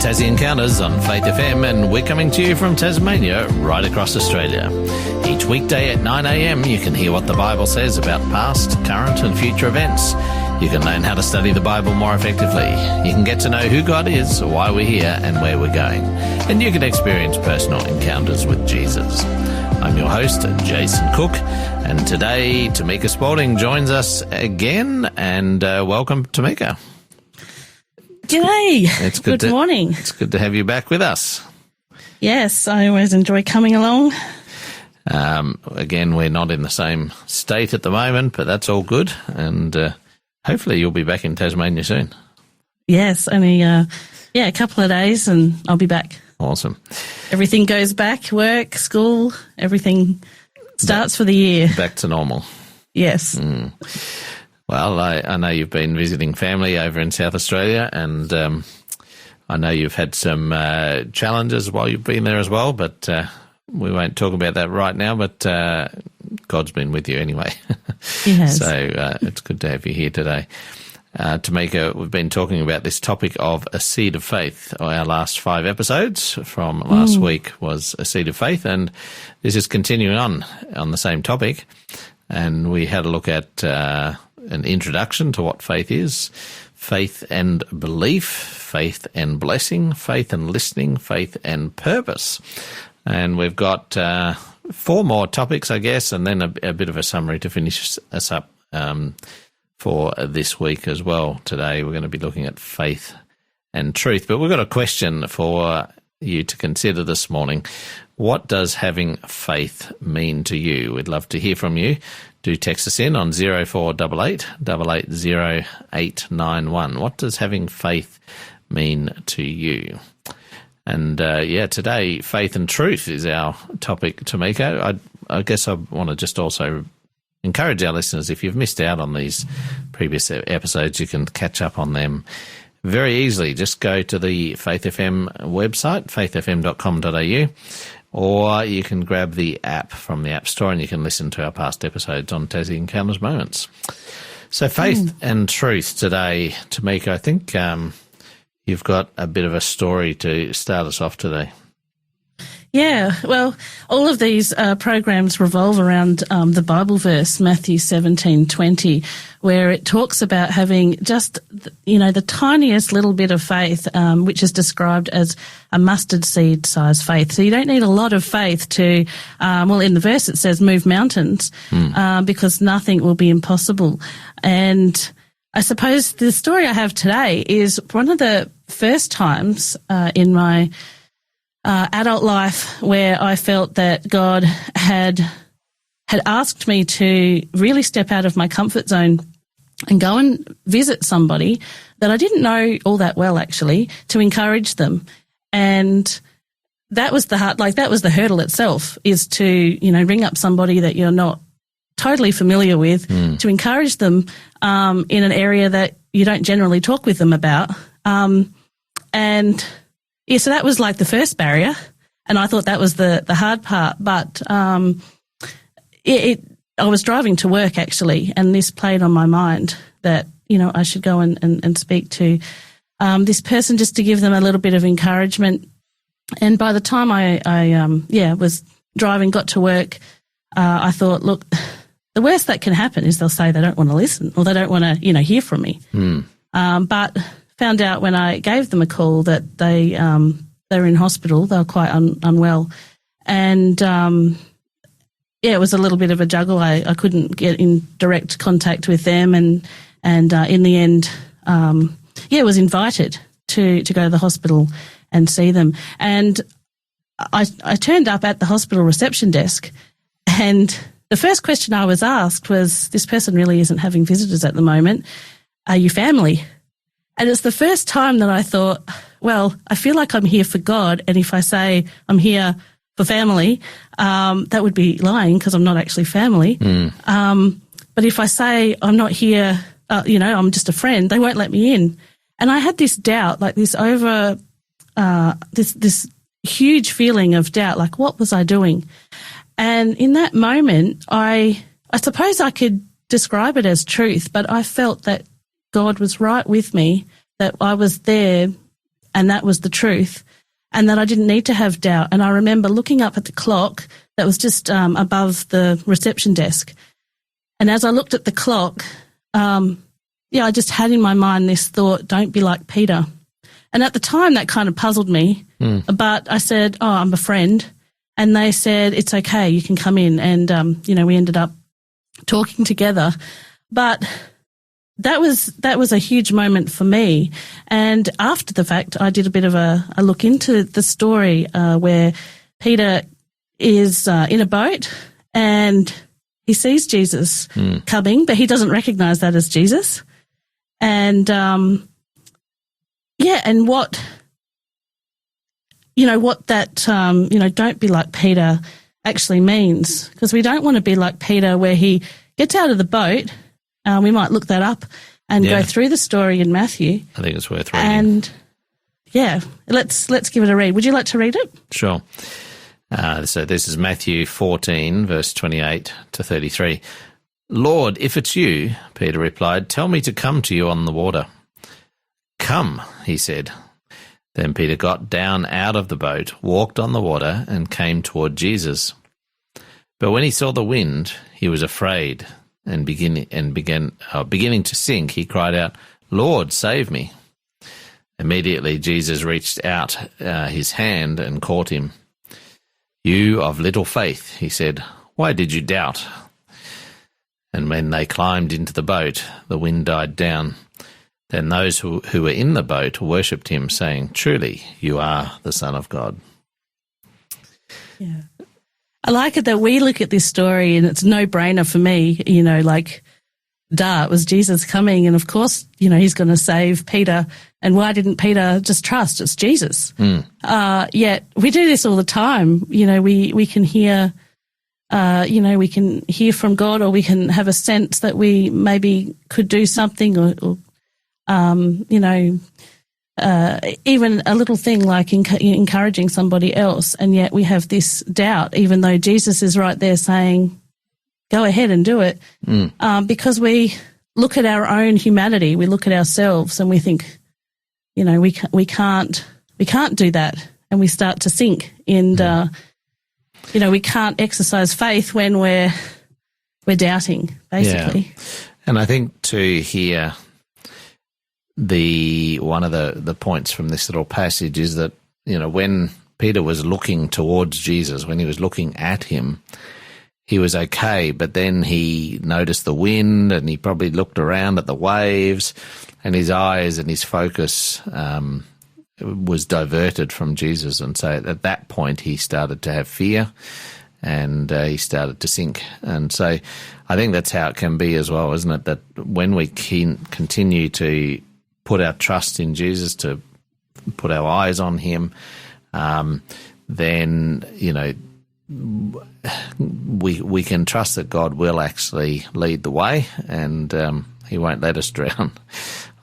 Tassie Encounters on Faith FM, and we're coming to you from Tasmania, right across Australia. Each weekday at 9 a.m, you can hear what the Bible says about past, current and future events. You can learn how to study the Bible more effectively. You can get to know who God is, why we're here and where we're going. And you can experience personal encounters with Jesus. I'm your host, Jason Cook, and today Tamika Spaulding joins us again, and welcome, Tamika. G'day. Good morning. It's good to have you back with us. Yes, I always enjoy coming along. Again, we're not in the same state at the moment, but that's all good, and hopefully you'll be back in Tasmania soon. Yes, only a couple of days and I'll be back. Awesome. Everything goes back, work, school, everything starts for the year. Back to normal. Yes. Well, I know you've been visiting family over in South Australia, and I know you've had some challenges while you've been there as well, but we won't talk about that right now, but God's been with you anyway. He has. So it's good to have you here today. Tamika, we've been talking about this topic of a seed of faith. Our last 5 episodes from last week was a seed of faith, and this is continuing on the same topic. And we had a look at an introduction to what faith is, faith and belief, faith and blessing, faith and listening, faith and purpose. And we've got 4 more topics, I guess, and then a bit of a summary to finish us up for this week as well. Today we're going to be looking at faith and truth. But we've got a question for you to consider this morning. What does having faith mean to you? We'd love to hear from you. Do text us in on 0488 880 891. What does having faith mean to you? And today, faith and truth is our topic, Tamika. I guess I want to just also encourage our listeners, if you've missed out on these previous episodes, you can catch up on them very easily. Just go to the Faith FM website, faithfm.com.au, or you can grab the app from the App Store and you can listen to our past episodes on Tassie Encounters Moments. So faith and truth today, Tamika, I think you've got a bit of a story to start us off today. Yeah, well, all of these programs revolve around the Bible verse, Matthew 17:20, where it talks about having just, the tiniest little bit of faith, which is described as a mustard seed size faith. So you don't need a lot of faith to, in the verse it says move mountains, because nothing will be impossible. And I suppose the story I have today is one of the first times in my adult life where I felt that God had asked me to really step out of my comfort zone and go and visit somebody that I didn't know all that well, actually, to encourage them. And that was that was the hurdle itself, is to, ring up somebody that you're not totally familiar with, to encourage them in an area that you don't generally talk with them about. So that was like the first barrier, and I thought that was the hard part. But I was driving to work, actually, and this played on my mind that, I should go and speak to this person just to give them a little bit of encouragement. And by the time I was driving, got to work, I thought, look, the worst that can happen is they'll say they don't want to listen or they don't want to, hear from me. But found out when I gave them a call that they were in hospital. They were quite unwell, and it was a little bit of a juggle. I couldn't get in direct contact with them, and in the end, was invited to go to the hospital and see them. And I turned up at the hospital reception desk, and the first question I was asked was, "This person really isn't having visitors at the moment. Are you family?" And it's the first time that I thought, well, I feel like I'm here for God, and if I say I'm here for family, that would be lying because I'm not actually family. But if I say I'm not here, I'm just a friend, they won't let me in. And I had this doubt, like this this huge feeling of doubt, like what was I doing? And in that moment, I suppose I could describe it as truth, but I felt that God was right with me, that I was there and that was the truth, and that I didn't need to have doubt. And I remember looking up at the clock that was just above the reception desk. And as I looked at the clock, I just had in my mind this thought, don't be like Peter. And at the time that kind of puzzled me, but I said, I'm a friend. And they said, it's okay, you can come in. And, we ended up talking together. But that was a huge moment for me. And after the fact, I did a bit of a look into the story where Peter is in a boat and he sees Jesus coming, but he doesn't recognize that as Jesus. And, and what that, don't be like Peter actually means, because we don't want to be like Peter where he gets out of the boat. We might look that up and go through the story in Matthew. I think it's worth reading. And, let's give it a read. Would you like to read it? Sure. So this is Matthew 14, verse 28 to 33. Lord, if it's you, Peter replied, tell me to come to you on the water. Come, he said. Then Peter got down out of the boat, walked on the water, and came toward Jesus. But when he saw the wind, he was afraid, and beginning to sink, he cried out, Lord, save me. Immediately Jesus reached out his hand and caught him. You of little faith, he said, why did you doubt? And when they climbed into the boat, the wind died down. Then those who were in the boat worshipped him, saying, truly, you are the Son of God. Yeah. I like it that we look at this story and it's no-brainer for me, it was Jesus coming, and of course, he's going to save Peter. And why didn't Peter just trust? It's Jesus. Yet we do this all the time. We can hear, we can hear from God, or we can have a sense that we maybe could do something, or even a little thing like encouraging somebody else, and yet we have this doubt, even though Jesus is right there saying, go ahead and do it, because we look at our own humanity, we look at ourselves, and we think, we can't do that, and we start to sink, and we can't exercise faith when we're doubting, basically. Yeah. And I think to hear one of the points from this little passage is that, when Peter was looking towards Jesus, when he was looking at him, he was okay, but then he noticed the wind, and he probably looked around at the waves, and his eyes and his focus was diverted from Jesus. And so at that point he started to have fear, and he started to sink. And so I think that's how it can be as well, isn't it? That when we continue to put our trust in Jesus, to put our eyes on him, then, we can trust that God will actually lead the way, and he won't let us drown.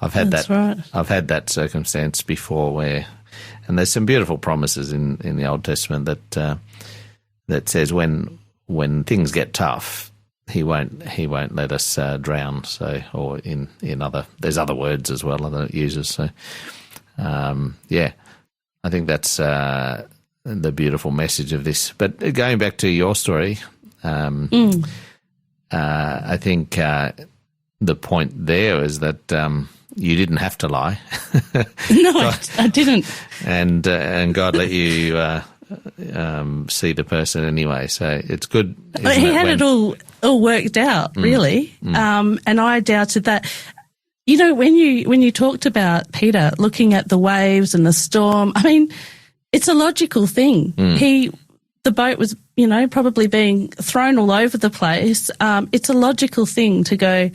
I've had that circumstance before and there's some beautiful promises in the Old Testament that says when things get tough, he won't let us drown. So, or there's other words as well that it uses. So, I think that's the beautiful message of this. But going back to your story, I think the point there is that you didn't have to lie. No, I didn't. And God let you see the person anyway. So it's good. He had it all worked out, really. And I doubted that. When you talked about Peter looking at the waves and the storm, I mean, it's a logical thing. The boat was, probably being thrown all over the place. It's a logical thing to go,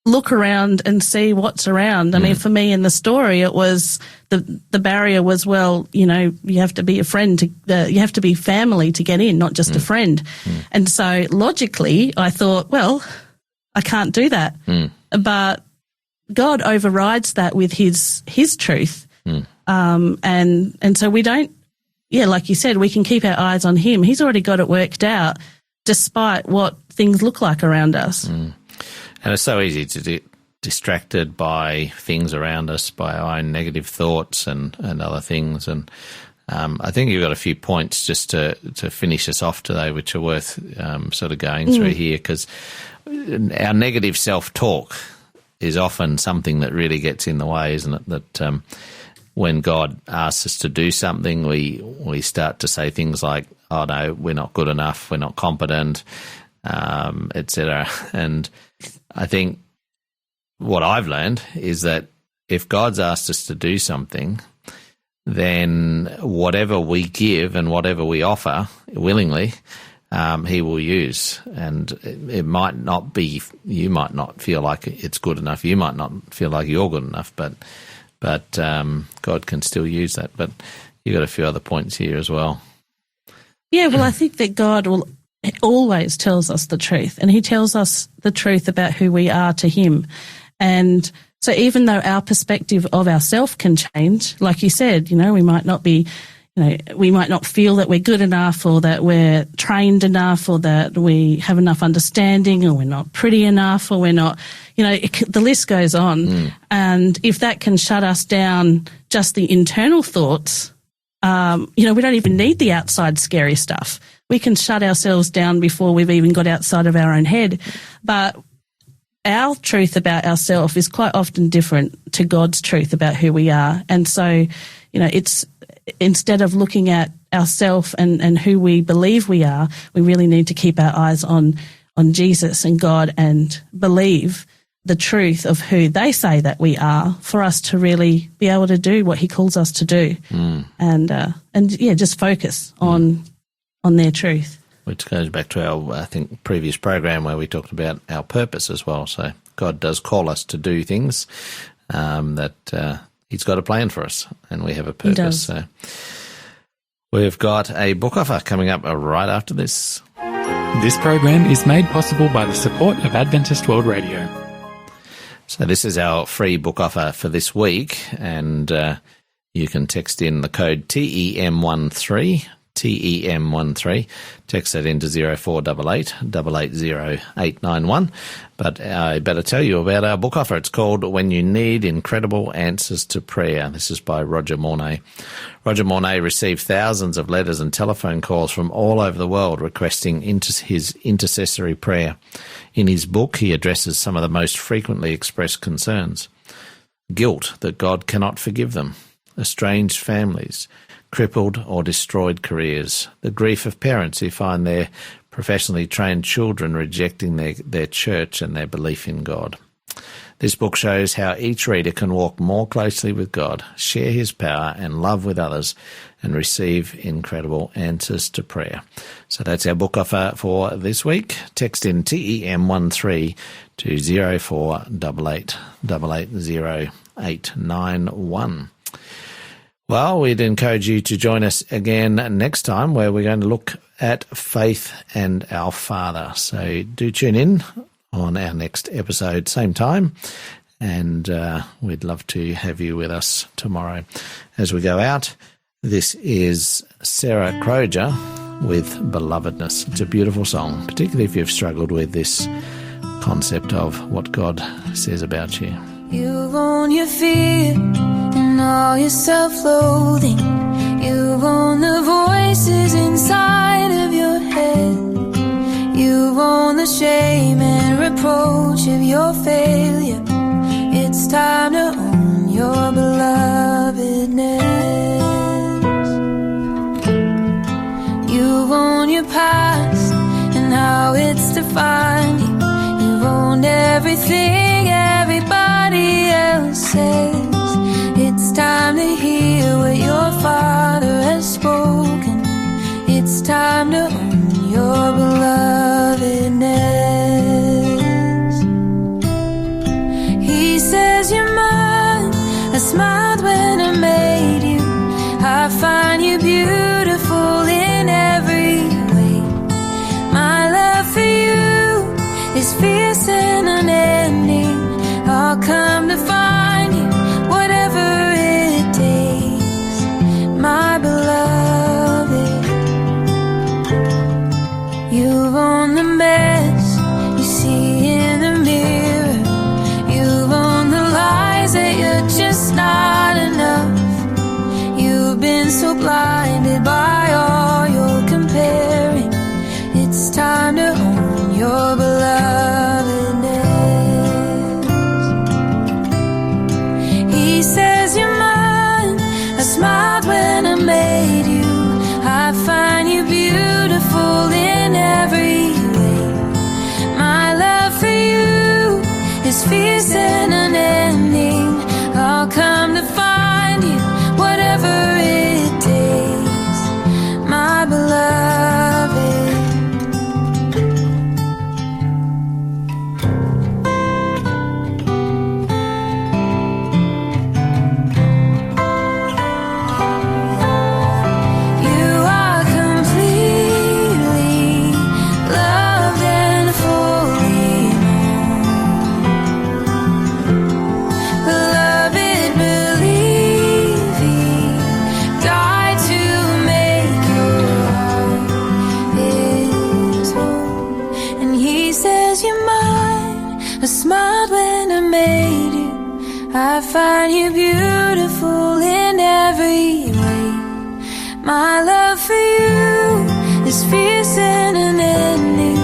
look around and see what's around. I mean, for me in the story, it was the barrier was, you have to be a friend you have to be family to get in, not just a friend. And so logically I thought, well, I can't do that. But God overrides that with his truth. And so we don't, like you said, we can keep our eyes on him. He's already got it worked out despite what things look like around us. And it's so easy distracted by things around us, by our own negative thoughts and other things. And I think you've got a few points just to finish us off today, which are worth sort of going through here, because our negative self-talk is often something that really gets in the way, isn't it? That when God asks us to do something, we start to say things like, oh, no, we're not good enough, we're not competent, etc. And I think what I've learned is that if God's asked us to do something, then whatever we give and whatever we offer willingly, he will use. And it might not be, you might not feel like it's good enough, you might not feel like you're good enough, but God can still use that. But you've got a few other points here as well. Yeah, well, I think that God always tells us the truth, and he tells us the truth about who we are to him. And so even though our perspective of ourselves can change, like you said, we might not be, we might not feel that we're good enough, or that we're trained enough, or that we have enough understanding, or we're not pretty enough, or we're not, the list goes on. And if that can shut us down, just the internal thoughts, we don't even need the outside scary stuff. We can shut ourselves down before we've even got outside of our own head. But our truth about ourselves is quite often different to God's truth about who we are. And so, it's instead of looking at ourselves and who we believe we are, we really need to keep our eyes on Jesus and God, and believe the truth of who they say that we are, for us to really be able to do what he calls us to do. And just focus on their truth. Which goes back to our, I think, previous program where we talked about our purpose as well. So God does call us to do things that he's got a plan for us, and we have a purpose. He does. So we've got a book offer coming up right after this. This program is made possible by the support of Adventist World Radio. So this is our free book offer for this week, and you can text in the code TEM13, TEM13, text that into 0488 880 891. But I better tell you about our book offer. It's called When You Need Incredible Answers to Prayer. This is by Roger Mornay. Roger Mornay received thousands of letters and telephone calls from all over the world requesting his intercessory prayer. In his book, he addresses some of the most frequently expressed concerns: guilt that God cannot forgive them, estranged families, crippled or destroyed careers, the grief of parents who find their professionally trained children rejecting their church and their belief in God. This book shows how each reader can walk more closely with God, share his power and love with others, and receive incredible answers to prayer. So that's our book offer for this week. Text in TEM13 to 0488 880 891. Well, we'd encourage you to join us again next time, where we're going to look at faith and our Father. So do tune in on our next episode, same time, and we'd love to have you with us tomorrow. As we go out, this is Sarah Croger with Belovedness. It's a beautiful song, particularly if you've struggled with this concept of what God says about you. You've owned your fear and all your self-loathing. You've owned the voices inside of your head. You've owned the shame and reproach of your failure. It's time to own your belovedness. You've owned your past and how it's defined you. You've owned everything everybody else says. It's time to hear what your Father has spoken. It's time to own your belovedness. He says you're mine. I smiled when I made you. I find you beautiful in every way. My love for you is fierce and unending. I'll come to find you, whatever it takes, my beloved. You've owned the mess you see in the mirror. You've owned isn't an ending. I'll come to find you, whatever it takes, my beloved. You are completely loved and fully known. Beloved, believe He died to make your heart His home. And He says you're mine. I smiled when I made you. I find you beautiful in every way. My love for you is fierce and unending.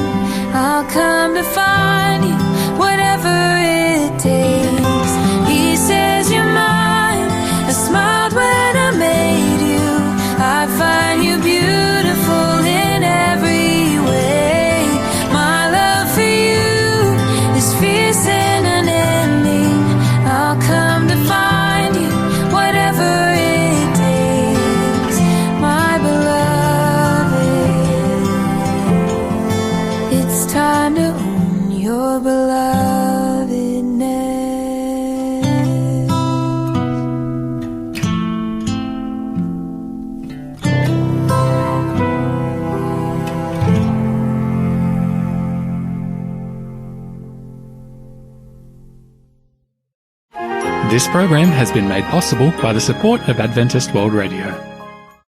I'll come to find you, whatever it takes. He says you're mine. I smiled when I made you. I find you beautiful in every way. My love for you is fierce and unending. I'll come to find you, whatever it takes, my beloved. It's time to own your belovedness. This program has been made possible by the support of Adventist World Radio.